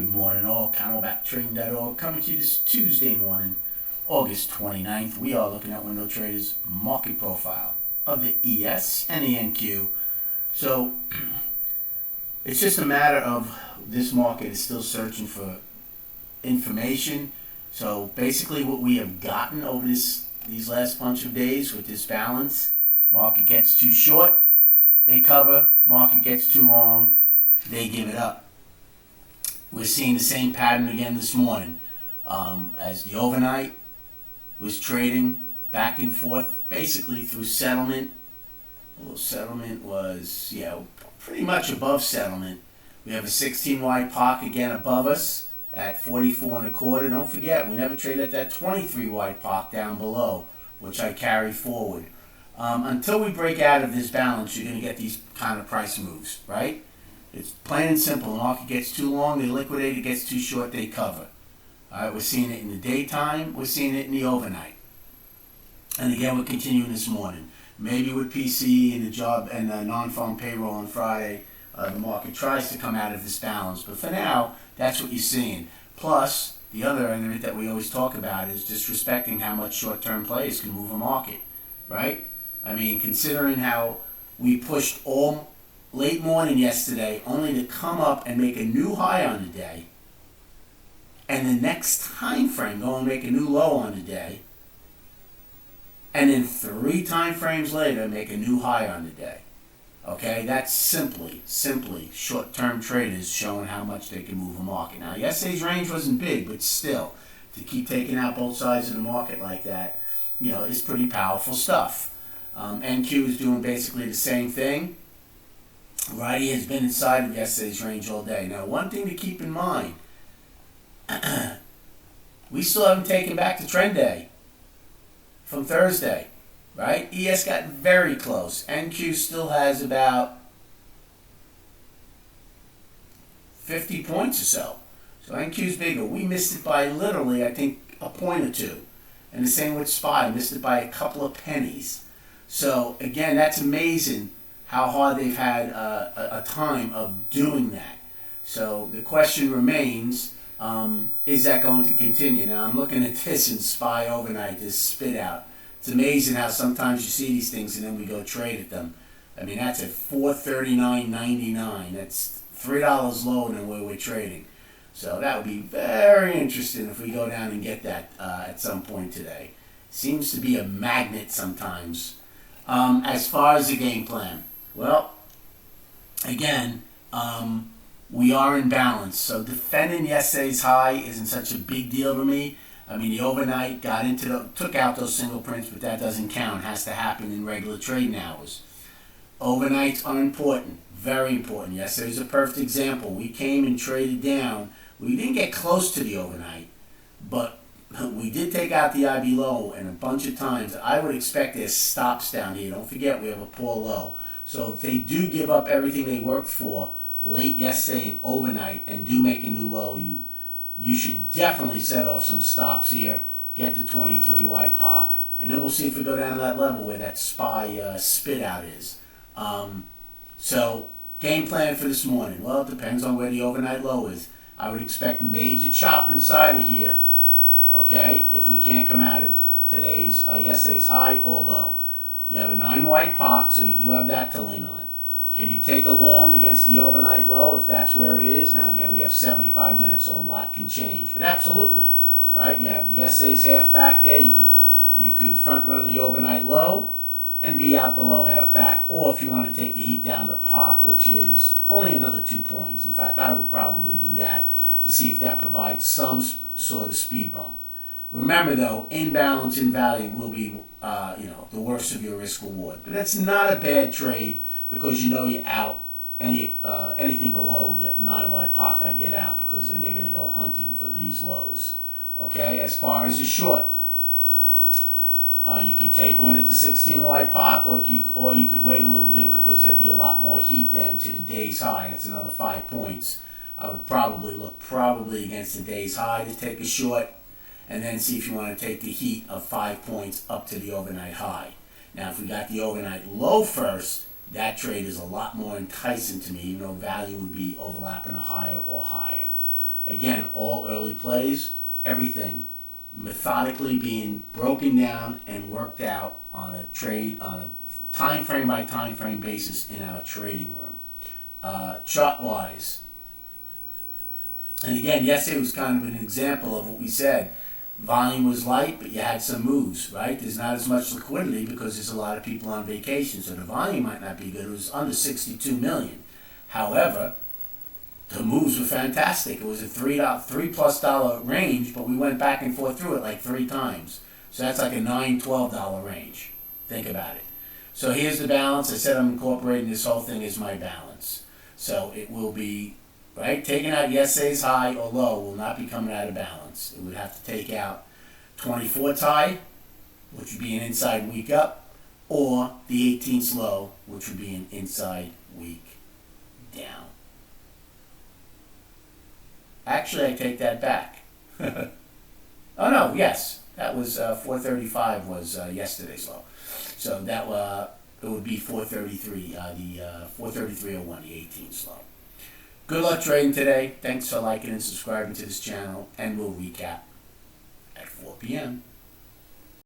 Good morning all, CamelbackTrading.org coming to you this Tuesday morning, August 29th. We are looking at Window Trader's market profile of the ES and the NQ. So it's just a matter of this market is still searching for information. So basically what we have gotten over these last bunch of days with this balance, market gets too short, they cover, market gets too long, they give it up. We're seeing the same pattern again this morning as the overnight was trading back and forth basically through settlement. Although settlement was, pretty much above settlement. We have a 16 wide POC again above us at 44 and a quarter. Don't forget, we never traded at that 23 wide POC down below, which I carry forward. Until we break out of this balance, you're going to get these kind of price moves, right? It's plain and simple. The market gets too long, they liquidate. It gets too short, they cover. All right, we're seeing it in the daytime. We're seeing it in the overnight. And again, we're continuing this morning. Maybe with PC and the job and the non-farm payroll on Friday, the market tries to come out of this balance. But for now, that's what you're seeing. Plus, the other end of it that we always talk about is disrespecting how much short-term plays can move a market, right? I mean, considering how we pushed all late morning yesterday only to come up and make a new high on the day, and the next time frame go and make a new low on the day, and then 3 time frames later make a new high on the day. Okay, that's simply short-term traders showing how much they can move a market. Now, yesterday's range wasn't big, but still, to keep taking out both sides of the market like that, is pretty powerful stuff. NQ is doing basically the same thing. Right, he has been inside of yesterday's range all day. Now, one thing to keep in mind, we still haven't taken back the trend day from Thursday, right? ES got very close. NQ still has about 50 points or so. So NQ's bigger. We missed it by literally, I think, a point or two. And the same with SPY, missed it by a couple of pennies. So, again, that's amazing how hard they've had a time of doing that. So the question remains, is that going to continue? Now I'm looking at this in SPY overnight, this spit out. It's amazing how sometimes you see these things and then we go trade at them. I mean, that's at $439.99. That's $3 lower than where we're trading. So that would be very interesting if we go down and get that at some point today. Seems to be a magnet sometimes. As far as the game plan, well, again, we are in balance. So defending yesterday's high isn't such a big deal to me. I mean, the overnight took out those single prints, but that doesn't count. It has to happen in regular trading hours. Overnights are important, very important. Yesterday's a perfect example. We came and traded down. We didn't get close to the overnight, but we did take out the IB low, and a bunch of times I would expect there's stops down here. Don't forget, we have a poor low. So if they do give up everything they worked for late yesterday and overnight and do make a new low, you should definitely set off some stops here, get the 23 wide POC, and then we'll see if we go down to that level where that SPY spit out is. So game plan for this morning, well, it depends on where the overnight low is. I would expect major chop inside of here, okay, if we can't come out of yesterday's high or low. You have a 9 wide POC, so you do have that to lean on. Can you take a long against the overnight low if that's where it is? Now, again, we have 75 minutes, so a lot can change. But absolutely, right? You have yesterday's half back there. You could front run the overnight low and be out below half back. Or if you want to take the heat down to POC, which is only another 2 points. In fact, I would probably do that to see if that provides some sort of speed bump. Remember, though, imbalance in value will be, the worst of your risk reward. But that's not a bad trade because you're out. Anything below that 9 wide POC, I get out because then they're going to go hunting for these lows. Okay, as far as a short, you could take one at the 16 wide POC, or you could wait a little bit because there'd be a lot more heat then to the day's high. That's another 5 points. I would probably look against the day's high to take a short, and then see if you want to take the heat of 5 points up to the overnight high. Now, if we got the overnight low first, that trade is a lot more enticing to me, even though value would be overlapping a higher or higher. again, all early plays, everything methodically being broken down and worked out on a trade, on a time frame by time frame basis in our trading room. Chart wise, and again, yesterday was kind of an example of what we said. Volume was light, but you had some moves, right? There's not as much liquidity because there's a lot of people on vacation, so the volume might not be good. It was under 62 million. However, the moves were fantastic. It was a $3+ range, but we went back and forth through it like 3 times. So that's like a $9-12 range. Think about it. So here's the balance. I said I'm incorporating this whole thing as my balance. So it will be, right, taking out yesterday's high or low will not be coming out of balance. It would have to take out 24 tie, which would be an inside week up, or the 18th low, which would be an inside week down. Actually, I take that back. Oh no, yes, that was 435 was yesterday's low. So that it would be 433, the 433.01, the 18th low. Good luck trading today. Thanks for liking and subscribing to this channel, and we'll recap at 4 p.m.